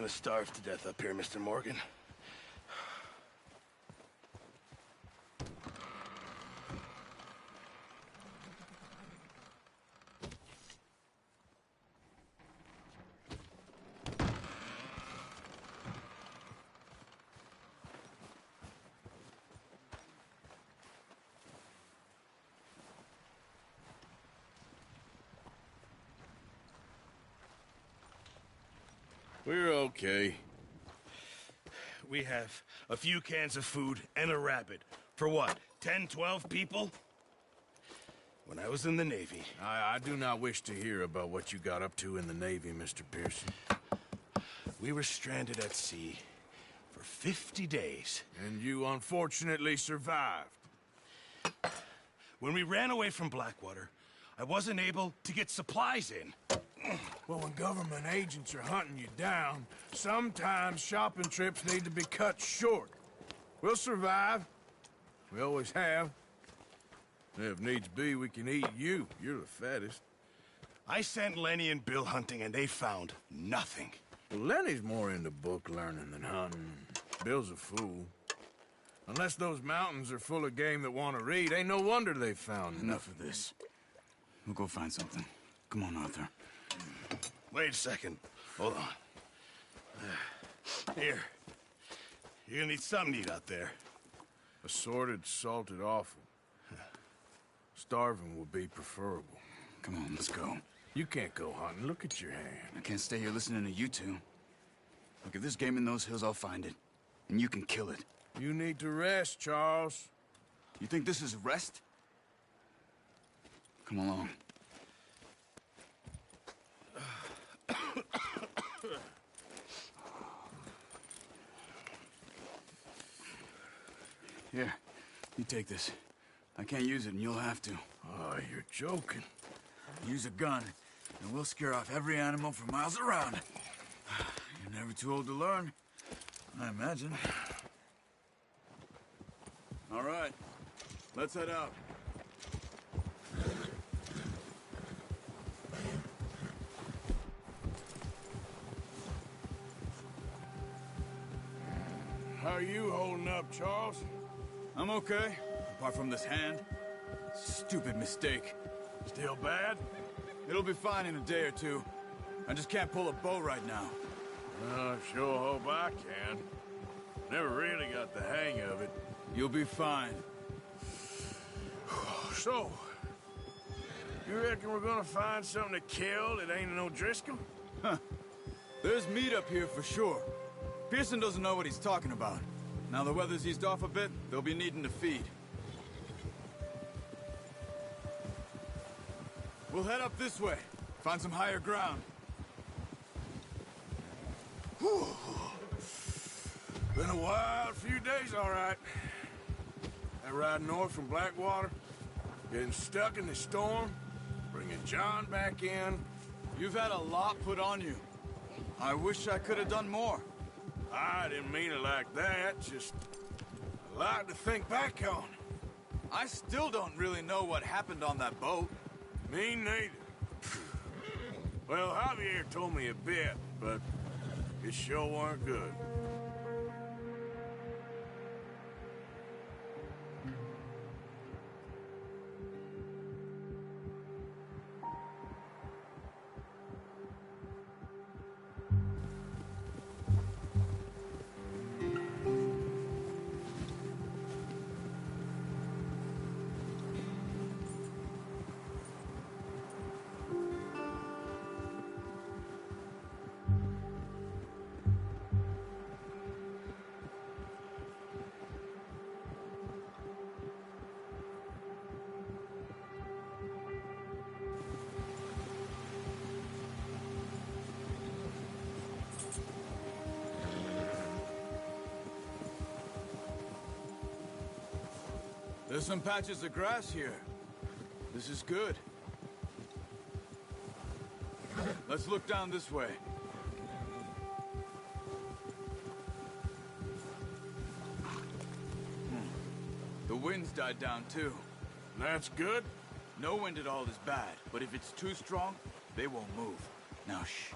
gonna starve to death up here, Mr. Morgan. We're okay. We have a few cans of food and a rabbit. For what, 10, 12 people? When I was in the Navy... I do not wish to hear about what you got up to in the Navy, Mr. Pearson. We were stranded at sea for 50 days. And you unfortunately survived. When we ran away from Blackwater, I wasn't able to get supplies in. Well, when government agents are hunting you down, sometimes shopping trips need to be cut short. We'll survive. We always have. If needs be, we can eat you. You're the fattest. I sent Lenny and Bill hunting, and they found nothing. Well, Lenny's more into book learning than hunting. Bill's a fool. Unless those mountains are full of game that want to read, ain't no wonder they found Enough of this. We'll go find something. Come on, Arthur. Wait a second. Hold on. Here. You're gonna need something to eat out there. Assorted, salted offal. Starving would be preferable. Come on, let's go. You can't go hunting. Look at your hand. I can't stay here listening to you two. Look, if there's game in those hills, I'll find it. And you can kill it. You need to rest, Charles. You think this is rest? Come along. Here, you take this. I can't use it, and you'll have to. Oh, you're joking. Use a gun, and we'll scare off every animal for miles around. You're never too old to learn, I imagine. All right, let's head out. How are you holding up, Charles? I'm okay, apart from this hand. Stupid mistake. Still bad? It'll be fine in a day or two. I just can't pull a bow right now. I sure hope I can. Never really got the hang of it. You'll be fine. So, you reckon we're gonna find something to kill that ain't no Driscoll? Huh. There's meat up here for sure. Pearson doesn't know what he's talking about. Now the weather's eased off a bit, they'll be needing to feed. We'll head up this way. Find some higher ground. Whew. Been a wild few days, all right. That ride north from Blackwater, getting stuck in the storm, bringing John back in. You've had a lot put on you. I wish I could have done more. I didn't mean it like that, just a lot to think back on. I still don't really know what happened on that boat. Me neither. Well, Javier told me a bit, but it sure weren't good. There's some patches of grass here. This is good. Let's look down this way. The wind's died down too. That's good. No wind at all is bad, but if it's too strong, they won't move. Now shh.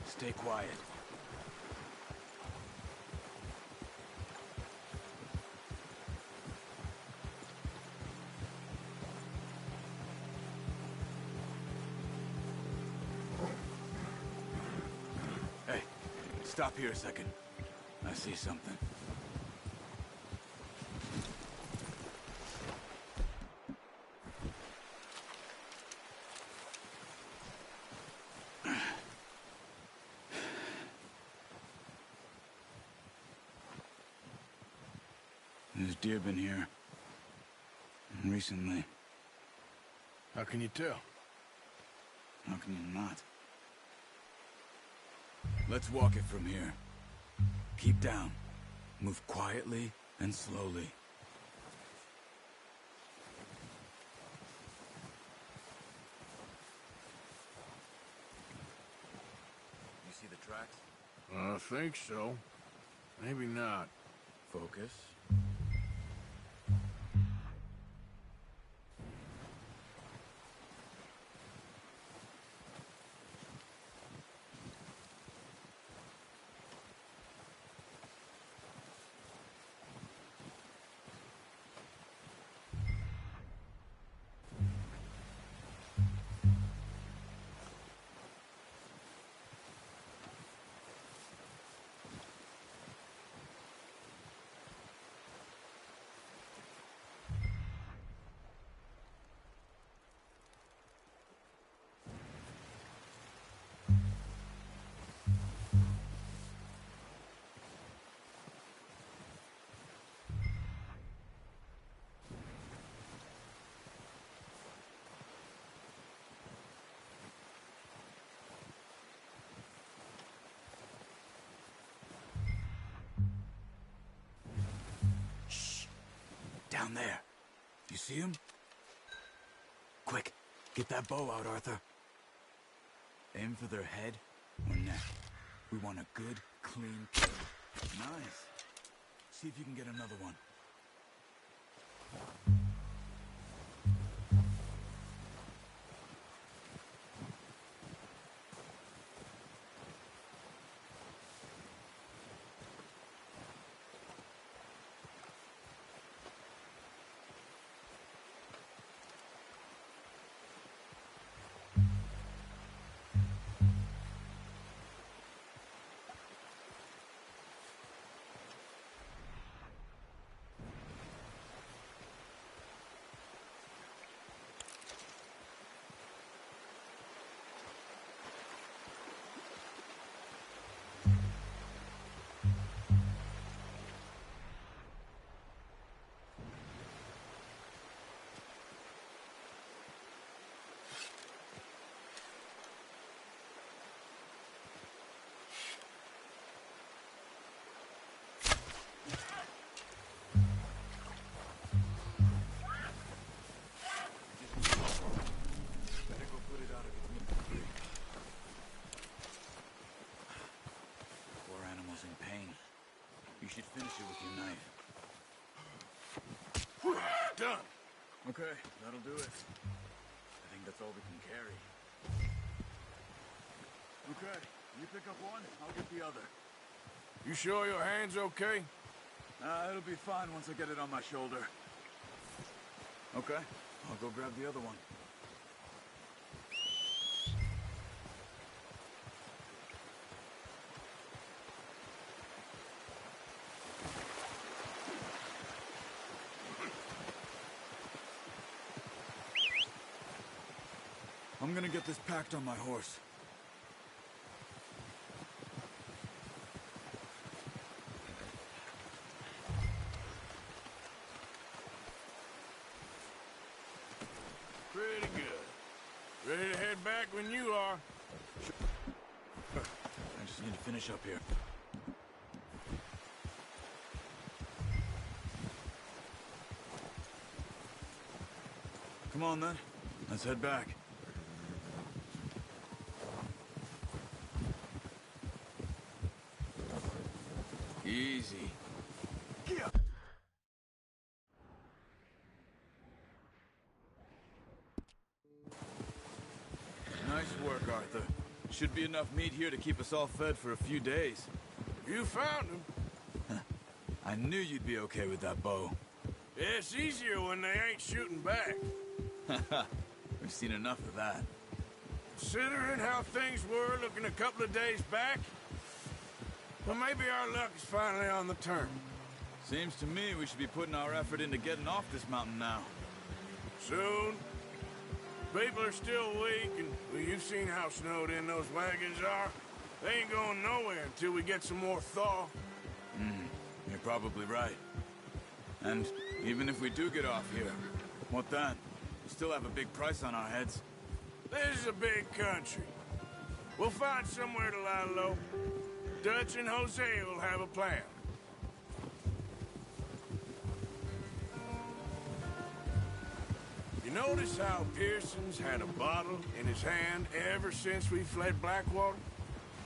Stay quiet. Stop here a second. I see something. There's deer been here. Recently. How can you tell? How can you not? Let's walk it from here. Keep down. Move quietly and slowly. You see the tracks? I think so. Maybe not. Focus. Down there. You see him? Quick, get that bow out, Arthur. Aim for their head or neck. We want a good, clean kill. Nice. See if you can get another one. You should finish it with your knife. Done. Okay, that'll do it. I think that's all we can carry. Okay, you pick up one, I'll get the other. You sure your hand's okay? It'll be fine once I get it on my shoulder. Okay, I'll go grab the other one. I'm gonna get this packed on my horse. Pretty good. Ready to head back when you are. I just need to finish up here. Come on then, let's head back. Easy. Nice work, Arthur. Should be enough meat here to keep us all fed for a few days. You found him. I knew you'd be okay with that bow. Yeah, it's easier when they ain't shooting back. We've seen enough of that. Considering how things were looking a couple of days back, Well, maybe our luck is finally on the turn. Seems to me we should be putting our effort into getting off this mountain now. Soon. People are still weak, and well, you've seen how snowed in those wagons are. They ain't going nowhere until we get some more thaw. You're probably right. And even if we do get off here, what then? We still have a big price on our heads. This is a big country. We'll find somewhere to lie low. Dutch and Hosea will have a plan. You notice how Pearson's had a bottle in his hand ever since we fled Blackwater?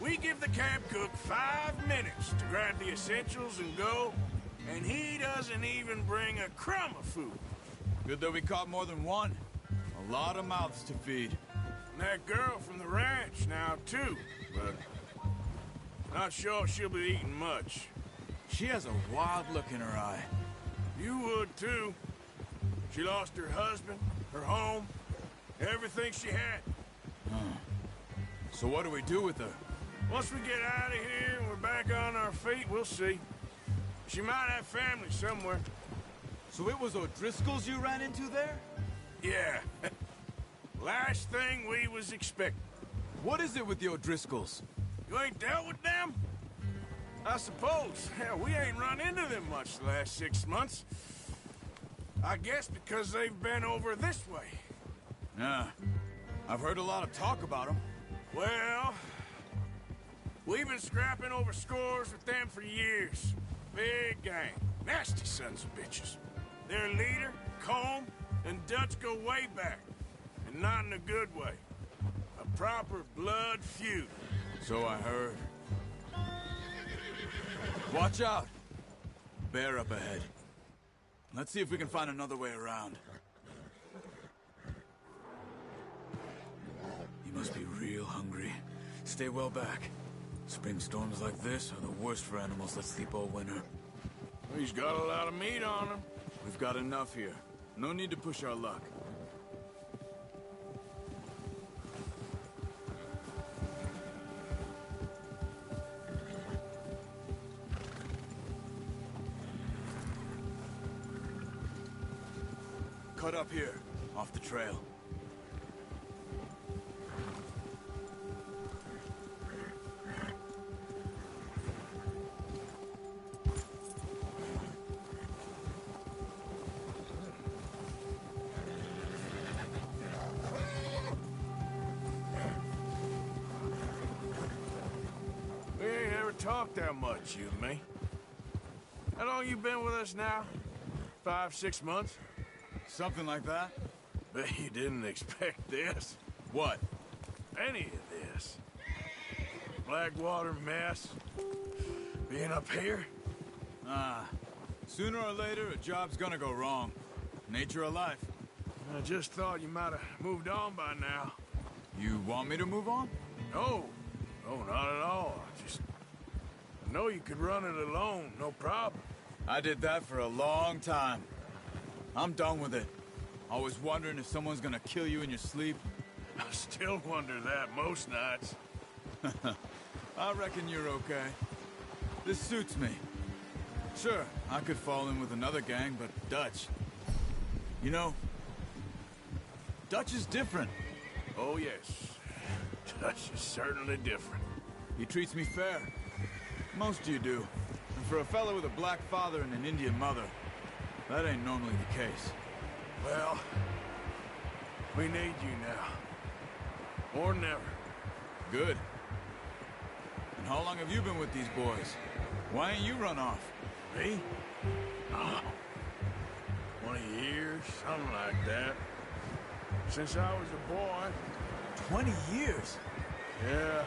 We give the camp cook 5 minutes to grab the essentials and go, and he doesn't even bring a crumb of food. Good that we caught more than one. A lot of mouths to feed. And that girl from the ranch now, too, but not sure she'll be eating much. She has a wild look in her eye. You would, too. She lost her husband, her home, everything she had. So what do we do with her? Once we get out of here and we're back on our feet, we'll see. She might have family somewhere. So it was O'Driscoll's you ran into there? Yeah. Last thing we was expecting. What is it with the O'Driscolls? You ain't dealt with them? I suppose. Hell, we ain't run into them much the last 6 months. I guess because they've been over this way. Yeah. I've heard a lot of talk about them. Well, we've been scrapping over scores with them for years. Big gang. Nasty sons of bitches. Their leader, Combe, and Dutch go way back. And not in a good way. A proper blood feud. So I heard. Watch out! Bear up ahead. Let's see if we can find another way around. You must be real hungry. Stay well back. Spring storms like this are the worst for animals that sleep all winter. He's got a lot of meat on him. We've got enough here. No need to push our luck. Cut up here, off the trail. We ain't ever talked that much, you and me. How long you been with us now? 5, 6 months? Something like that? Bet you didn't expect this. What? Any of this. Blackwater mess. Being up here. Sooner or later, a job's gonna go wrong. Nature of life. I just thought you might have moved on by now. You want me to move on? No. No, not at all. I know you could run it alone, no problem. I did that for a long time. I'm done with it. Always wondering if someone's gonna kill you in your sleep. I still wonder that most nights. I reckon you're okay. This suits me. Sure, I could fall in with another gang, but Dutch... You know, Dutch is different. Oh, yes. Dutch is certainly different. He treats me fair. Most of you do. And for a fellow with a black father and an Indian mother, that ain't normally the case. Well, we need you now. More than ever. Good. And how long have you been with these boys? Why ain't you run off? Me? Oh, 20 years, something like that. Since I was a boy. 20 years? Yeah.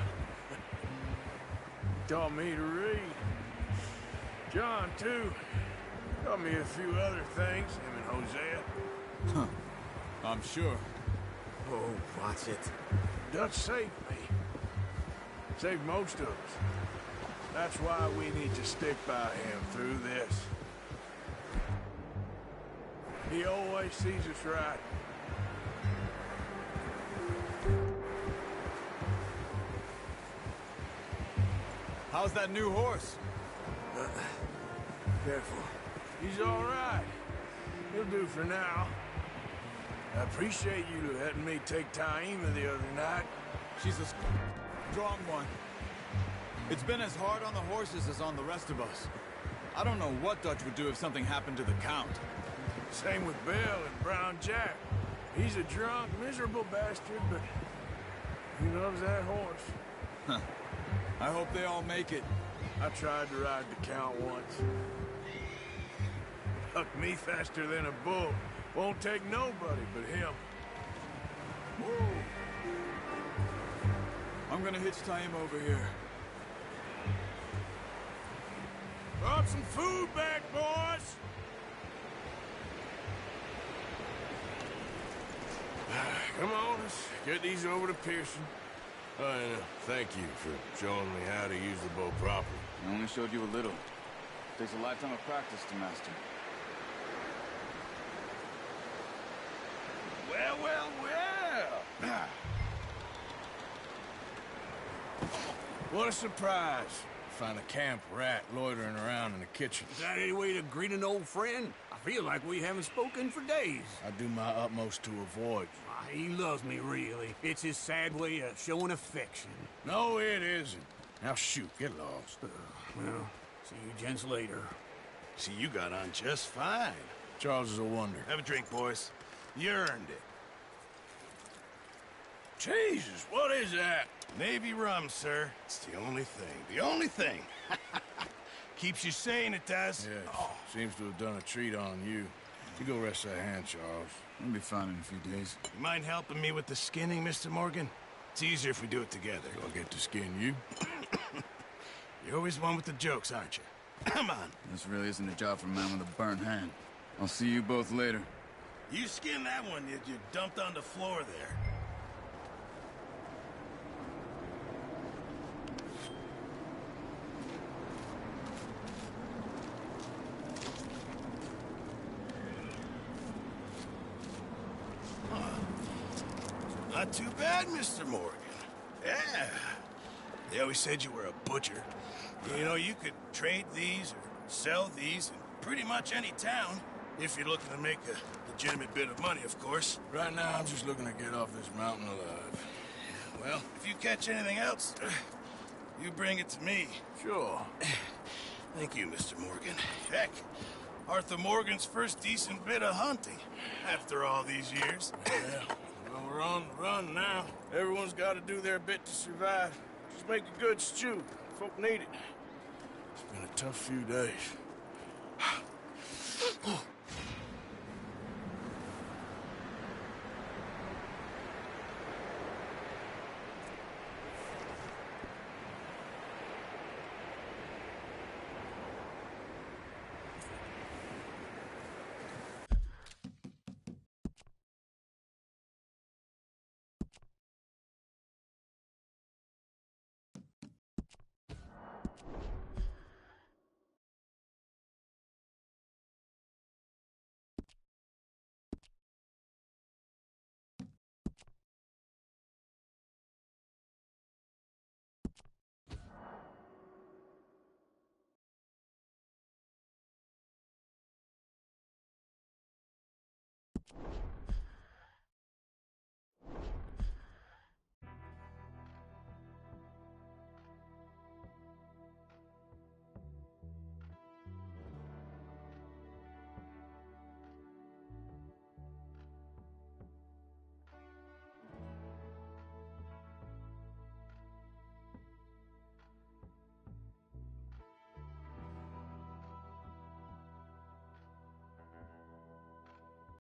Taught me to read. John, too. Taught me a few other things, him and Hosea. Huh. I'm sure. Oh, watch it. Dutch saved me. Saved most of us. That's why we need to stick by him through this. He always sees us right. How's that new horse? Careful. He's all right. He'll do for now. I appreciate you letting me take Taima the other night. She's a strong one. It's been as hard on the horses as on the rest of us. I don't know what Dutch would do if something happened to the Count. Same with Bill and Brown Jack. He's a drunk, miserable bastard, but he loves that horse. Huh. I hope they all make it. I tried to ride the Count once. Hucked me faster than a bull. Won't take nobody but him. Whoa. I'm gonna hitch Taima over here. Brought some food back, boys! Come on, let's get these over to Pearson. Oh, and thank you for showing me how to use the bow properly. I only showed you a little. Takes a lifetime of practice to master. Well, well, well. What a surprise. Find a camp rat loitering around in the kitchen. Is that any way to greet an old friend? I feel like we haven't spoken for days. I do my utmost to avoid you. He loves me, really. It's his sad way of showing affection. No, it isn't. Now shoot, get lost. Well, see you gents later. See, you got on just fine. Charles is a wonder. Have a drink, boys. You earned it. Jesus, what is that? Navy rum, sir. It's the only thing. The only thing. Keeps you sane, it does. Yes, seems to have done a treat on you. You go rest that hand, Charles. I'll be fine in a few days. You mind helping me with the skinning, Mr. Morgan? It's easier if we do it together. Do I get to skin you? You're always one with the jokes, aren't you? Come on. This really isn't a job for a man with a burnt hand. I'll see you both later. You skinned that one you dumped on the floor there. Not too bad, Mr. Morgan. Yeah. They always said you were a butcher. You know, you could trade these or sell these in pretty much any town, if you're looking to make a legitimate bit of money, of course. Right now, I'm just looking to get off this mountain alive. Well, if you catch anything else, you bring it to me. Sure. Thank you, Mr. Morgan. Heck, Arthur Morgan's first decent bit of hunting, after all these years. Yeah. Well, we're on the run now. Everyone's got to do their bit to survive. Just make a good stew. Folk need it. It's been a tough few days.